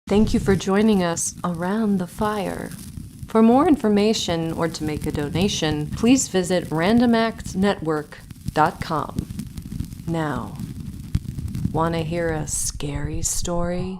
Thank you for joining us around the fire. For more information or to make a donation, please visit randomactsnetwork.com. Now, want to hear a scary story?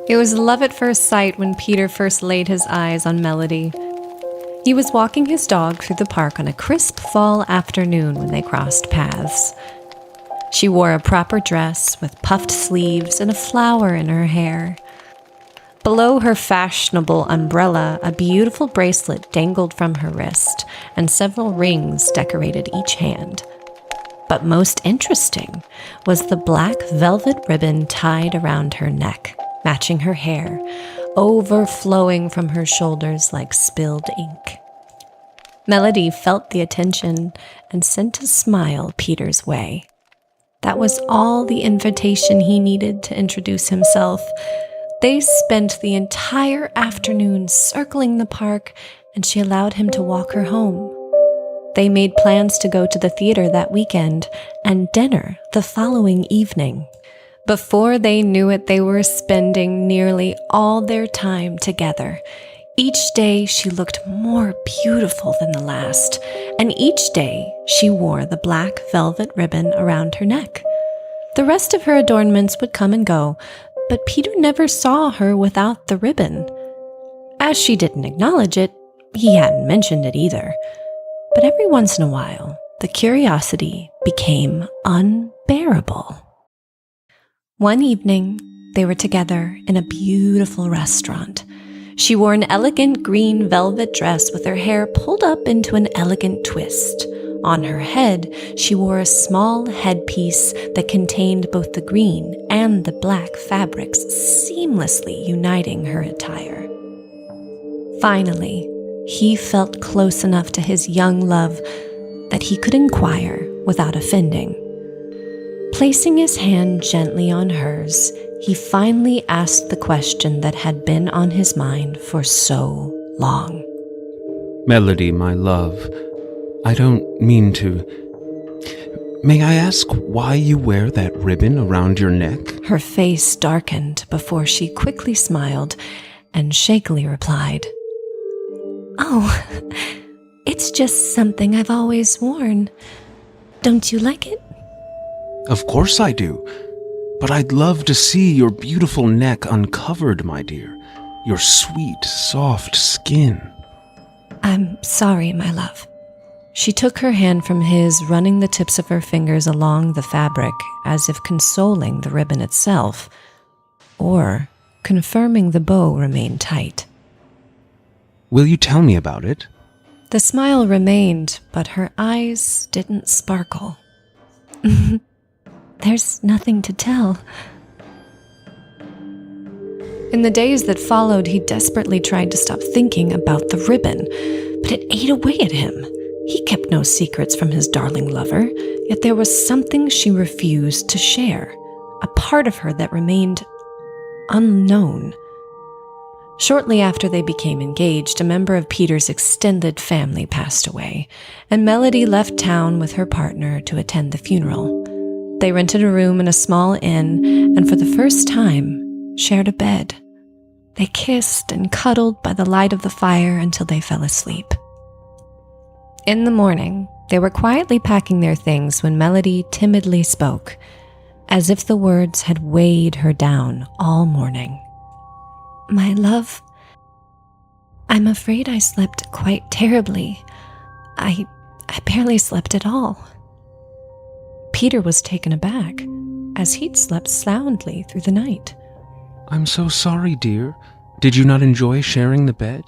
It was love at first sight when Peter first laid his eyes on Melody. He was walking his dog through the park on a crisp fall afternoon when they crossed paths. She wore a proper dress with puffed sleeves and a flower in her hair. Below her fashionable umbrella, a beautiful bracelet dangled from her wrist, and several rings decorated each hand. But most interesting was the black velvet ribbon tied around her neck, matching her hair, overflowing from her shoulders like spilled ink. Melody felt the attention and sent a smile Peter's way. That was all the invitation he needed to introduce himself. They spent the entire afternoon circling the park, and she allowed him to walk her home. They made plans to go to the theater that weekend and dinner the following evening. Before they knew it, they were spending nearly all their time together. Each day she looked more beautiful than the last, and each day she wore the black velvet ribbon around her neck. The rest of her adornments would come and go, but Peter never saw her without the ribbon. As she didn't acknowledge it, he hadn't mentioned it either. But every once in a while, the curiosity became unbearable. One evening, they were together in a beautiful restaurant. She wore an elegant green velvet dress with her hair pulled up into an elegant twist. On her head, she wore a small headpiece that contained both the green and the black fabrics, seamlessly uniting her attire. Finally, he felt close enough to his young love that he could inquire without offending. Placing his hand gently on hers, he finally asked the question that had been on his mind for so long. Melody, my love, I don't mean to... May I ask why you wear that ribbon around your neck? Her face darkened before she quickly smiled and shakily replied, "Oh, it's just something I've always worn. Don't you like it?" Of course I do, but I'd love to see your beautiful neck uncovered, my dear. Your sweet, soft skin. "I'm sorry, my love." She took her hand from his, running the tips of her fingers along the fabric as if consoling the ribbon itself, or confirming the bow remained tight. Will you tell me about it? The smile remained, but her eyes didn't sparkle. "There's nothing to tell." In the days that followed, he desperately tried to stop thinking about the ribbon, but it ate away at him. He kept no secrets from his darling lover, yet there was something she refused to share, a part of her that remained unknown. Shortly after they became engaged, a member of Peter's extended family passed away, and Melody left town with her partner to attend the funeral. They rented a room in a small inn, and for the first time, shared a bed. They kissed and cuddled by the light of the fire until they fell asleep. In the morning, they were quietly packing their things when Melody timidly spoke, as if the words had weighed her down all morning. "My love, I'm afraid I slept quite terribly. I barely slept at all." Peter was taken aback, as he'd slept soundly through the night. I'm so sorry, dear. Did you not enjoy sharing the bed?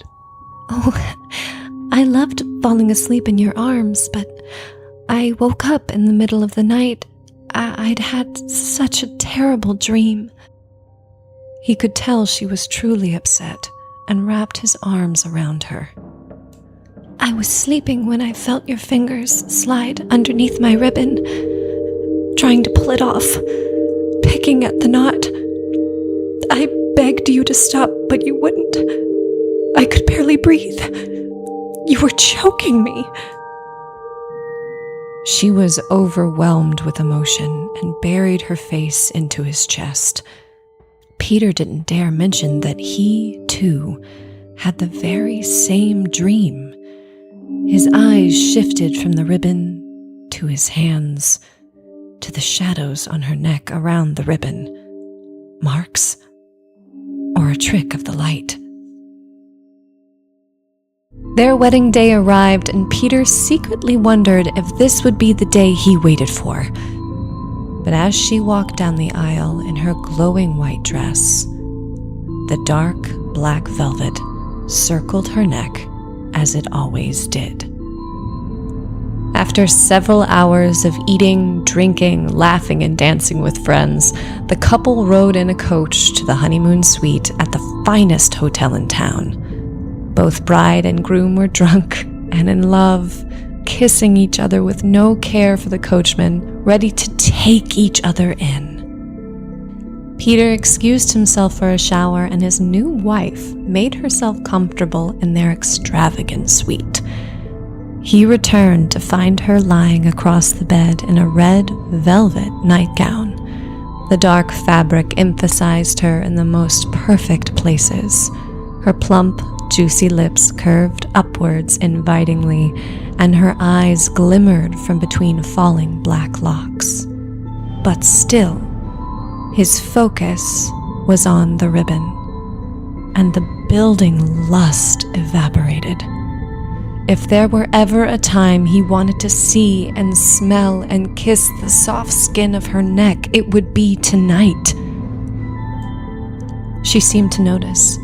"Oh, I loved falling asleep in your arms, but I woke up in the middle of the night. I'd had such a terrible dream." He could tell she was truly upset and wrapped his arms around her. "I was sleeping when I felt your fingers slide underneath my ribbon, trying to pull it off, picking at the knot. begged you to stop, but you wouldn't. I could barely breathe. You were choking me. She was overwhelmed with emotion and buried her face into his chest. Peter didn't dare mention that he, too, had the very same dream. His eyes shifted from the ribbon to his hands, to the shadows on her neck around the ribbon. Marks, or a trick of the light. Their wedding day arrived, and Peter secretly wondered if this would be the day he waited for. But as she walked down the aisle in her glowing white dress, the dark black velvet circled her neck as it always did. After several hours of eating, drinking, laughing, and dancing with friends, the couple rode in a coach to the honeymoon suite at the finest hotel in town. Both bride and groom were drunk and in love, kissing each other with no care for the coachman, ready to take each other in. Peter excused himself for a shower, and his new wife made herself comfortable in their extravagant suite. He returned to find her lying across the bed in a red velvet nightgown. The dark fabric emphasized her in the most perfect places. Her plump, juicy lips curved upwards invitingly, and her eyes glimmered from between falling black locks. But still, his focus was on the ribbon, and the building lust evaporated. If there were ever a time he wanted to see and smell and kiss the soft skin of her neck, it would be tonight. She seemed to notice,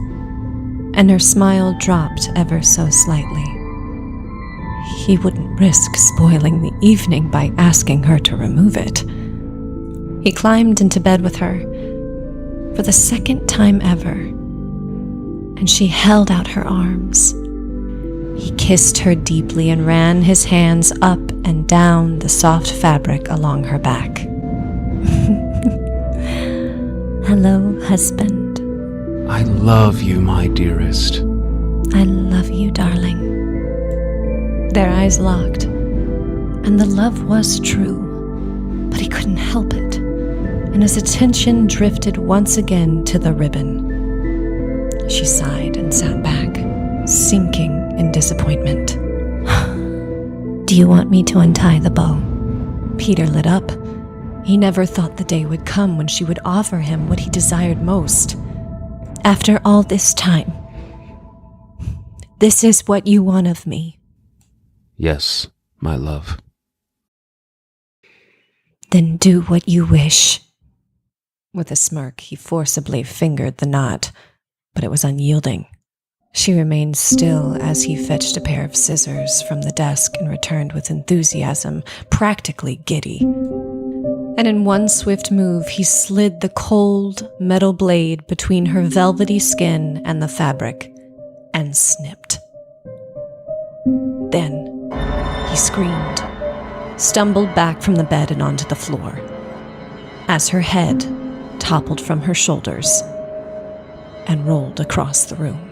and her smile dropped ever so slightly. He wouldn't risk spoiling the evening by asking her to remove it. He climbed into bed with her for the second time ever, and she held out her arms. He kissed her deeply and ran his hands up and down the soft fabric along her back. Hello, husband. I love you, my dearest. I love you, darling. Their eyes locked, and the love was true, but he couldn't help it, and his attention drifted once again to the ribbon. She sighed and sat back, sinking in disappointment. Do you want me to untie the bow? Peter lit up. He never thought the day would come when she would offer him what he desired most. After all this time, this is what you want of me. Yes, my love. Then do what you wish. With a smirk, he forcibly fingered the knot, but it was unyielding. She remained still as he fetched a pair of scissors from the desk and returned with enthusiasm, practically giddy. And in one swift move, he slid the cold metal blade between her velvety skin and the fabric, and snipped. Then he screamed, stumbled back from the bed and onto the floor, as her head toppled from her shoulders and rolled across the room.